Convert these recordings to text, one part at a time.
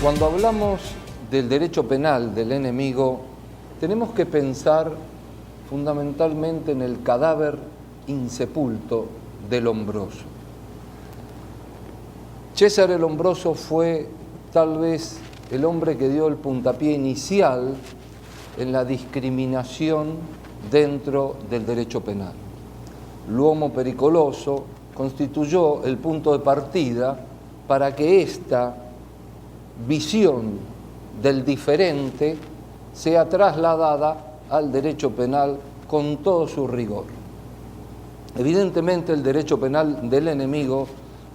Cuando hablamos del derecho penal del enemigo, tenemos que pensar fundamentalmente en el cadáver insepulto del Lombroso. César el Lombroso fue tal vez el hombre que dio el puntapié inicial en la discriminación dentro del derecho penal. L'uomo pericoloso constituyó el punto de partida para que esta visión del diferente sea trasladada al derecho penal con todo su rigor. Evidentemente el derecho penal del enemigo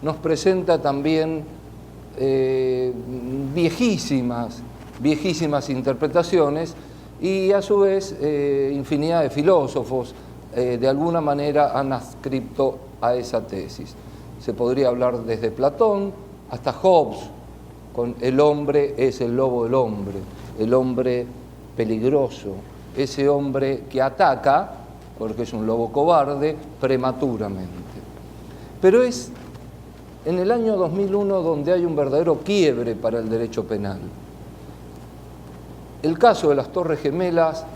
nos presenta también viejísimas interpretaciones y a su vez infinidad de filósofos de alguna manera han adscrito a esa tesis. Se podría hablar desde Platón hasta Hobbes, con el hombre es el lobo del hombre, el hombre peligroso, ese hombre que ataca, porque es un lobo cobarde, prematuramente. Pero es en el año 2001 donde hay un verdadero quiebre para el derecho penal. El caso de las Torres Gemelas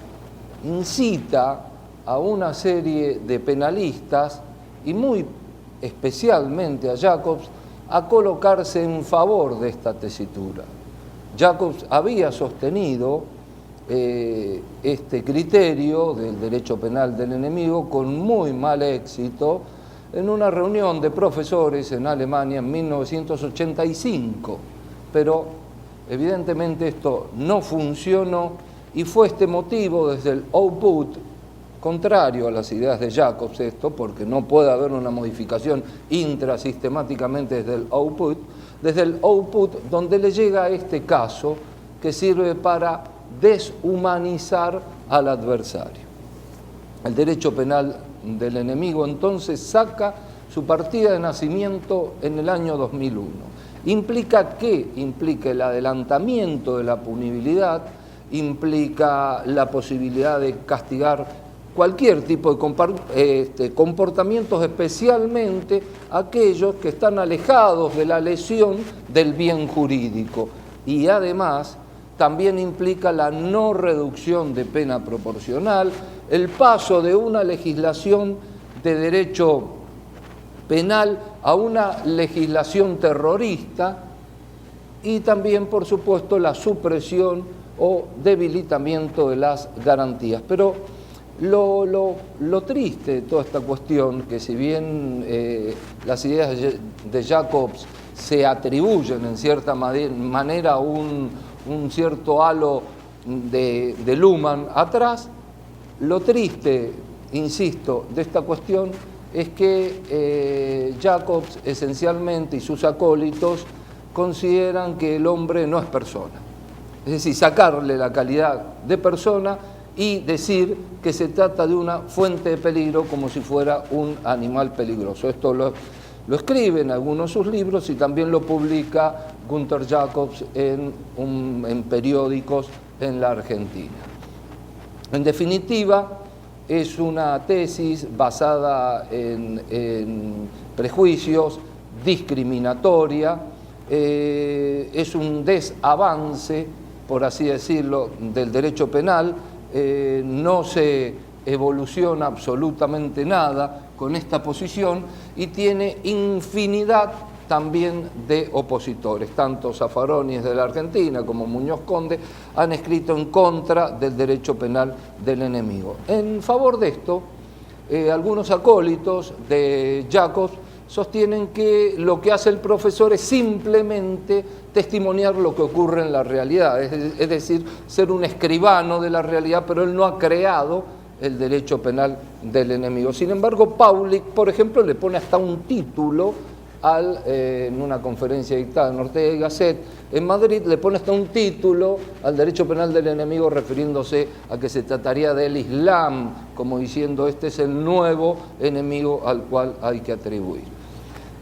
incita a una serie de penalistas, y muy especialmente a Jacobs, a colocarse en favor de esta tesitura. Jacobs había sostenido este criterio del derecho penal del enemigo con muy mal éxito en una reunión de profesores en Alemania en 1985, pero evidentemente esto no funcionó y fue este motivo desde el output, contrario a las ideas de Jacobs esto, porque no puede haber una modificación intrasistemáticamente desde el output donde le llega este caso que sirve para deshumanizar al adversario. El derecho penal del enemigo entonces saca su partida de nacimiento en el año 2001. ¿Implica qué? Implica el adelantamiento de la punibilidad, implica la posibilidad de castigar cualquier tipo de comportamientos, especialmente aquellos que están alejados de la lesión del bien jurídico. Y además también implica la no reducción de pena proporcional, el paso de una legislación de derecho penal a una legislación terrorista y también, por supuesto, la supresión o debilitamiento de las garantías. Pero lo triste de toda esta cuestión, que si bien las ideas de Jacobs se atribuyen en cierta manera un cierto halo de Luhmann atrás, lo triste, insisto, de esta cuestión es que Jacobs esencialmente y sus acólitos consideran que el hombre no es persona. Es decir, sacarle la calidad de persona y decir que se trata de una fuente de peligro como si fuera un animal peligroso. Esto lo escribe en algunos de sus libros y también lo publica Günter Jacobs en periódicos en la Argentina. En definitiva, es una tesis basada en prejuicios, discriminatoria, es un desavance, por así decirlo, del derecho penal. No se evoluciona absolutamente nada con esta posición y tiene infinidad también de opositores. Tanto Zaffaroni de la Argentina como Muñoz Conde han escrito en contra del derecho penal del enemigo. En favor de esto, algunos acólitos de Jacobs sostienen que lo que hace el profesor es simplemente testimoniar lo que ocurre en la realidad, es decir, ser un escribano de la realidad, pero él no ha creado el derecho penal del enemigo. Sin embargo, Paulik, por ejemplo, le pone hasta un título en una conferencia dictada en Ortega y Gasset en Madrid, le pone hasta un título al derecho penal del enemigo refiriéndose a que se trataría del Islam, como diciendo este es el nuevo enemigo al cual hay que atribuir.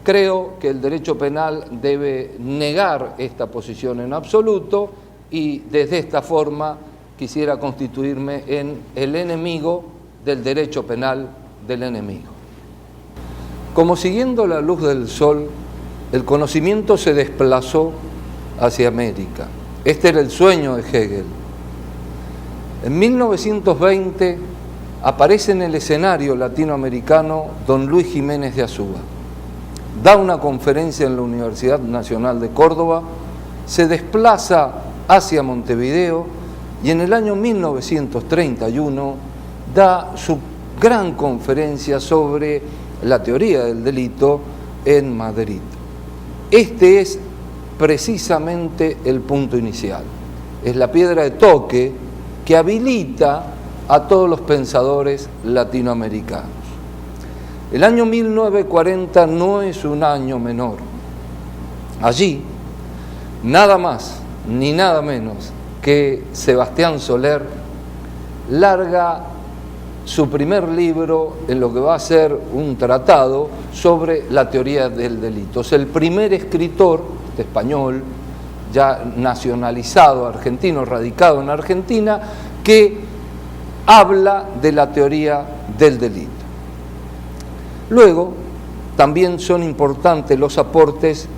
Creo que el derecho penal debe negar esta posición en absoluto y desde esta forma quisiera constituirme en el enemigo del derecho penal del enemigo. Como siguiendo la luz del sol, el conocimiento se desplazó hacia América. Este era el sueño de Hegel. En 1920 aparece en el escenario latinoamericano don Luis Jiménez de Azúa. Da una conferencia en la Universidad Nacional de Córdoba, se desplaza hacia Montevideo y en el año 1931 da su gran conferencia sobre la teoría del delito en Madrid. Este es precisamente el punto inicial. Es la piedra de toque que habilita a todos los pensadores latinoamericanos. El año 1940 no es un año menor. Allí, nada más ni nada menos que Sebastián Soler larga su primer libro en lo que va a ser un tratado sobre la teoría del delito. Es el primer escritor español, ya nacionalizado argentino, radicado en Argentina, que habla de la teoría del delito. Luego, también son importantes los aportes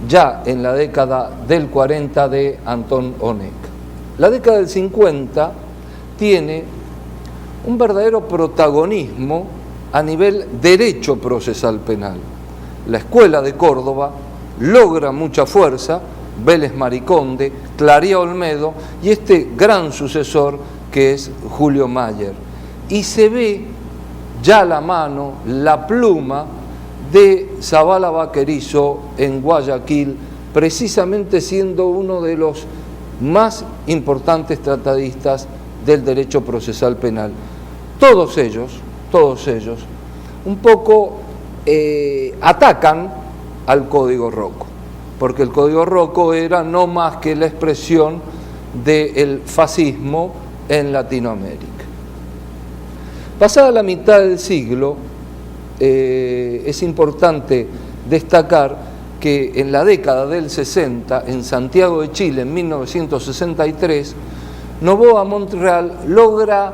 ya en la década del 40 de Antón Oneca. La década del 50 tiene un verdadero protagonismo a nivel derecho procesal penal. La Escuela de Córdoba logra mucha fuerza, Vélez Mariconde, Claría Olmedo y este gran sucesor que es Julio Mayer. Y se ve ya la mano, la pluma de Zavala Vaquerizo en Guayaquil, precisamente siendo uno de los más importantes tratadistas del derecho procesal penal. Todos ellos, un poco atacan al Código Rocco, porque el Código Rocco era no más que la expresión del fascismo en Latinoamérica. Pasada la mitad del siglo, es importante destacar que en la década del 60, en Santiago de Chile, en 1963, Noboa Montreal logra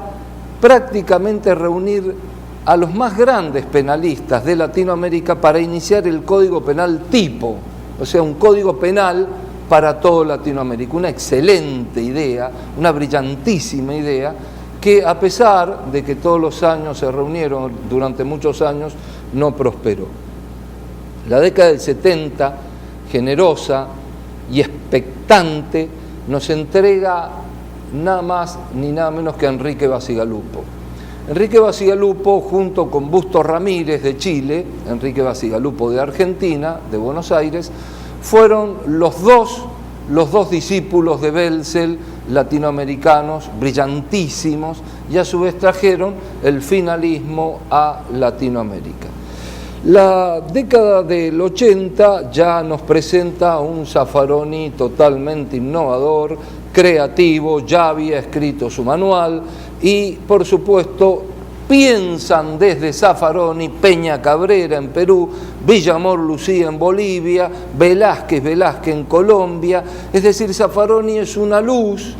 prácticamente reunir a los más grandes penalistas de Latinoamérica para iniciar el Código Penal tipo, o sea, un código penal para todo Latinoamérica. Una excelente idea, una brillantísima idea, que a pesar de que todos los años se reunieron durante muchos años, no prosperó. La década del 70, generosa y expectante, nos entrega nada más ni nada menos que a Enrique Bacigalupo. Enrique Bacigalupo, junto con Busto Ramírez de Chile, Enrique Bacigalupo de Argentina, de Buenos Aires, fueron los dos discípulos de Welzel, latinoamericanos, brillantísimos, y a su vez trajeron el finalismo a Latinoamérica. La década del 80 ya nos presenta a un Zaffaroni totalmente innovador, creativo, ya había escrito su manual y, por supuesto, piensan desde Zaffaroni, Peña Cabrera en Perú, Villamor Lucía en Bolivia, Velázquez en Colombia. Es decir, Zaffaroni es una luz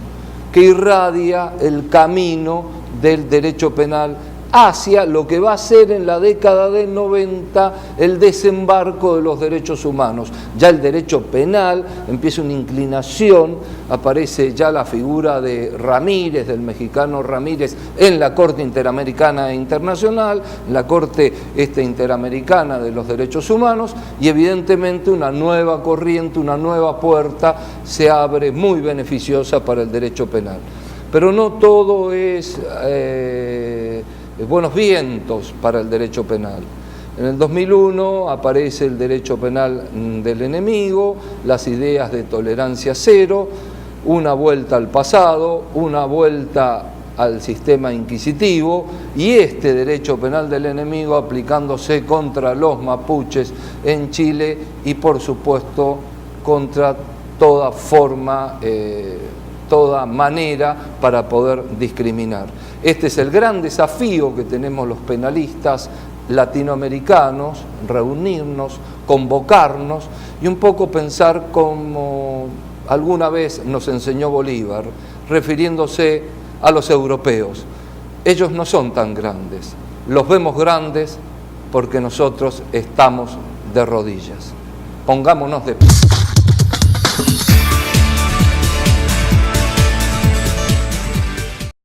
que irradia el camino del derecho penal hacia lo que va a ser en la década del 90 el desembarco de los derechos humanos. Ya el derecho penal empieza una inclinación, aparece ya la figura de Ramírez, del mexicano Ramírez, en la Corte Interamericana e Internacional, la Corte Interamericana de los Derechos Humanos, y evidentemente una nueva corriente, una nueva puerta se abre muy beneficiosa para el derecho penal. Pero no todo es buenos vientos para el derecho penal. En el 2001 aparece el derecho penal del enemigo, las ideas de tolerancia cero, una vuelta al pasado, una vuelta al sistema inquisitivo y este derecho penal del enemigo aplicándose contra los mapuches en Chile y por supuesto contra toda forma, toda manera para poder discriminar. Este es el gran desafío que tenemos los penalistas latinoamericanos, reunirnos, convocarnos y un poco pensar como alguna vez nos enseñó Bolívar, refiriéndose a los europeos. Ellos no son tan grandes, los vemos grandes porque nosotros estamos de rodillas. Pongámonos de pie.